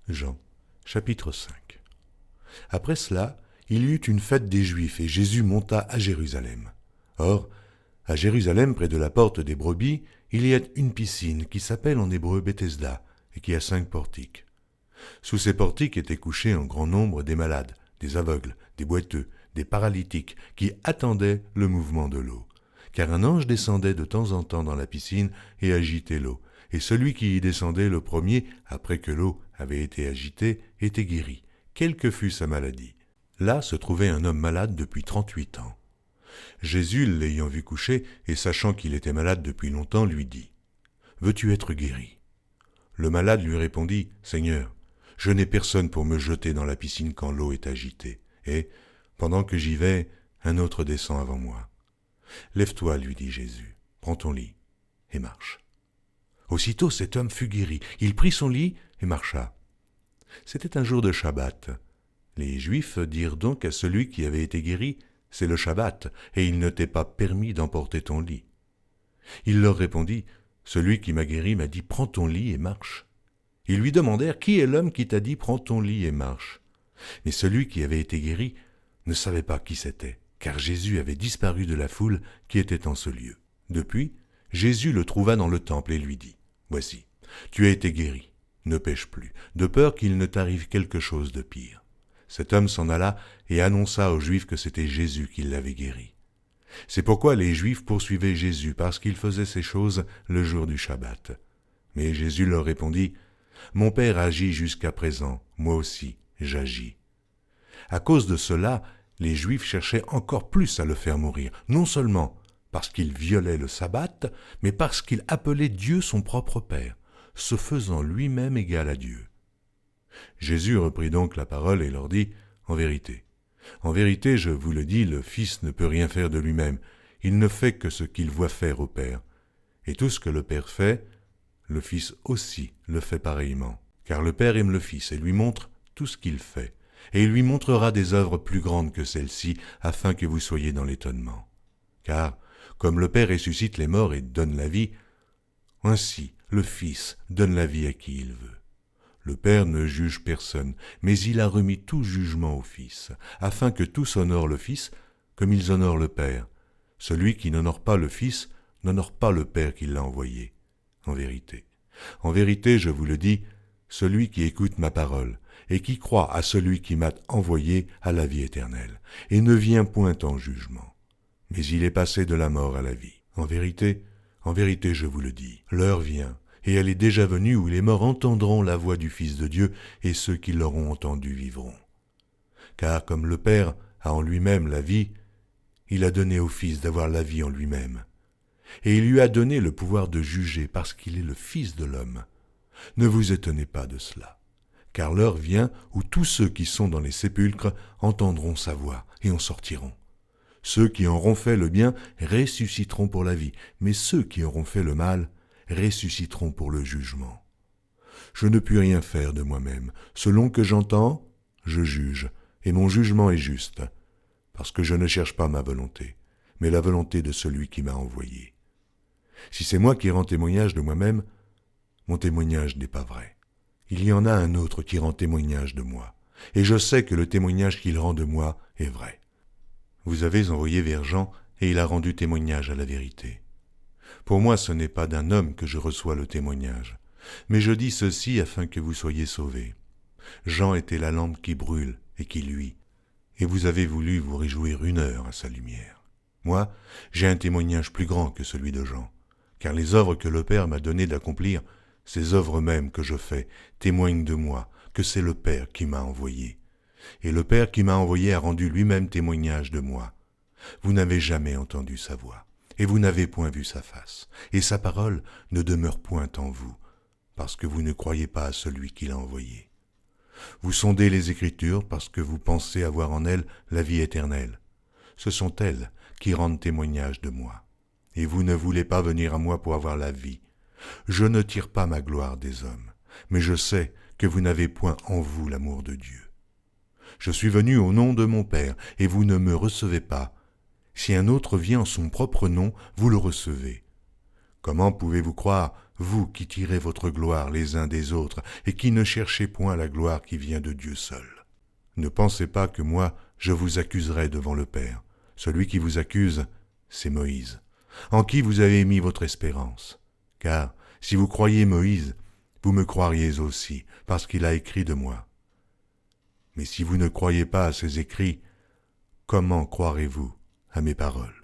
Jean, chapitre 5. Après cela, il y eut une fête des Juifs et Jésus monta à Jérusalem. Or, à Jérusalem, près de la porte des brebis, il y a une piscine qui s'appelle en hébreu Bethesda et qui a 5 portiques. Sous ces portiques étaient couchés en grand nombre des malades, des aveugles, des boiteux, des paralytiques qui attendaient le mouvement de l'eau. Car un ange descendait de temps en temps dans la piscine et agitait l'eau. Et celui qui y descendait le premier, après que l'eau avait été agitée, était guéri, quelle que fût sa maladie. Là se trouvait un homme malade depuis 38 ans. Jésus, l'ayant vu coucher, et sachant qu'il était malade depuis longtemps, lui dit « Veux-tu être guéri ?» Le malade lui répondit « Seigneur, je n'ai personne pour me jeter dans la piscine quand l'eau est agitée, et, pendant que j'y vais, un autre descend avant moi. » « Lève-toi, lui dit Jésus, prends ton lit et marche. » Aussitôt cet homme fut guéri, il prit son lit et marcha. C'était un jour de Shabbat. Les Juifs dirent donc à celui qui avait été guéri, « C'est le Shabbat, et il ne t'est pas permis d'emporter ton lit. » Il leur répondit, « Celui qui m'a guéri m'a dit, prends ton lit et marche. » Ils lui demandèrent, « Qui est l'homme qui t'a dit, prends ton lit et marche ?» Mais celui qui avait été guéri ne savait pas qui c'était, car Jésus avait disparu de la foule qui était en ce lieu. Depuis, Jésus le trouva dans le temple et lui dit, « Voici, tu as été guéri, ne pêche plus, de peur qu'il ne t'arrive quelque chose de pire. » Cet homme s'en alla et annonça aux Juifs que c'était Jésus qui l'avait guéri. C'est pourquoi les Juifs poursuivaient Jésus, parce qu'il faisait ces choses le jour du Shabbat. Mais Jésus leur répondit, « Mon Père agit jusqu'à présent, moi aussi j'agis. » À cause de cela, les Juifs cherchaient encore plus à le faire mourir, non seulement parce qu'il violait le sabbat, mais parce qu'il appelait Dieu son propre Père, se faisant lui-même égal à Dieu. Jésus reprit donc la parole et leur dit, « En vérité, je vous le dis, le Fils ne peut rien faire de lui-même, il ne fait que ce qu'il voit faire au Père. Et tout ce que le Père fait, le Fils aussi le fait pareillement. Car le Père aime le Fils et lui montre tout ce qu'il fait. Et il lui montrera des œuvres plus grandes que celles-ci, afin que vous soyez dans l'étonnement. Car, comme le Père ressuscite les morts et donne la vie, ainsi le Fils donne la vie à qui il veut. Le Père ne juge personne, mais il a remis tout jugement au Fils, afin que tous honorent le Fils comme ils honorent le Père. Celui qui n'honore pas le Fils n'honore pas le Père qui l'a envoyé. En vérité, je vous le dis, celui qui écoute ma parole et qui croit à celui qui m'a envoyé a la vie éternelle, et ne vient point en jugement, mais il est passé de la mort à la vie. En vérité, je vous le dis, l'heure vient, et elle est déjà venue où les morts entendront la voix du Fils de Dieu, et ceux qui l'auront entendu vivront. Car comme le Père a en lui-même la vie, il a donné au Fils d'avoir la vie en lui-même. Et il lui a donné le pouvoir de juger parce qu'il est le Fils de l'homme. Ne vous étonnez pas de cela, car l'heure vient où tous ceux qui sont dans les sépulcres entendront sa voix et en sortiront. Ceux qui auront fait le bien ressusciteront pour la vie, mais ceux qui auront fait le mal ressusciteront pour le jugement. Je ne puis rien faire de moi-même. Selon que j'entends, je juge, et mon jugement est juste, parce que je ne cherche pas ma volonté, mais la volonté de celui qui m'a envoyé. Si c'est moi qui rends témoignage de moi-même, mon témoignage n'est pas vrai. Il y en a un autre qui rend témoignage de moi, et je sais que le témoignage qu'il rend de moi est vrai. Vous avez envoyé vers Jean, et il a rendu témoignage à la vérité. Pour moi, ce n'est pas d'un homme que je reçois le témoignage, mais je dis ceci afin que vous soyez sauvés. Jean était la lampe qui brûle et qui luit, et vous avez voulu vous réjouir 1 heure à sa lumière. Moi, j'ai un témoignage plus grand que celui de Jean, car les œuvres que le Père m'a donné d'accomplir, ces œuvres mêmes que je fais, témoignent de moi, que c'est le Père qui m'a envoyé. Et le Père qui m'a envoyé a rendu lui-même témoignage de moi. Vous n'avez jamais entendu sa voix, et vous n'avez point vu sa face, et sa parole ne demeure point en vous, parce que vous ne croyez pas à celui qui l'a envoyé. Vous sondez les Écritures parce que vous pensez avoir en elles la vie éternelle. Ce sont elles qui rendent témoignage de moi. Et vous ne voulez pas venir à moi pour avoir la vie. Je ne tire pas ma gloire des hommes, mais je sais que vous n'avez point en vous l'amour de Dieu. Je suis venu au nom de mon Père, et vous ne me recevez pas. Si un autre vient en son propre nom, vous le recevez. Comment pouvez-vous croire vous qui tirez votre gloire les uns des autres et qui ne cherchez point la gloire qui vient de Dieu seul. Ne pensez pas que moi je vous accuserai devant le Père. Celui qui vous accuse, c'est Moïse, en qui vous avez mis votre espérance. Car si vous croyez Moïse, vous me croiriez aussi, parce qu'il a écrit de moi. Mais si vous ne croyez pas à ses écrits, comment croirez-vous à mes paroles ?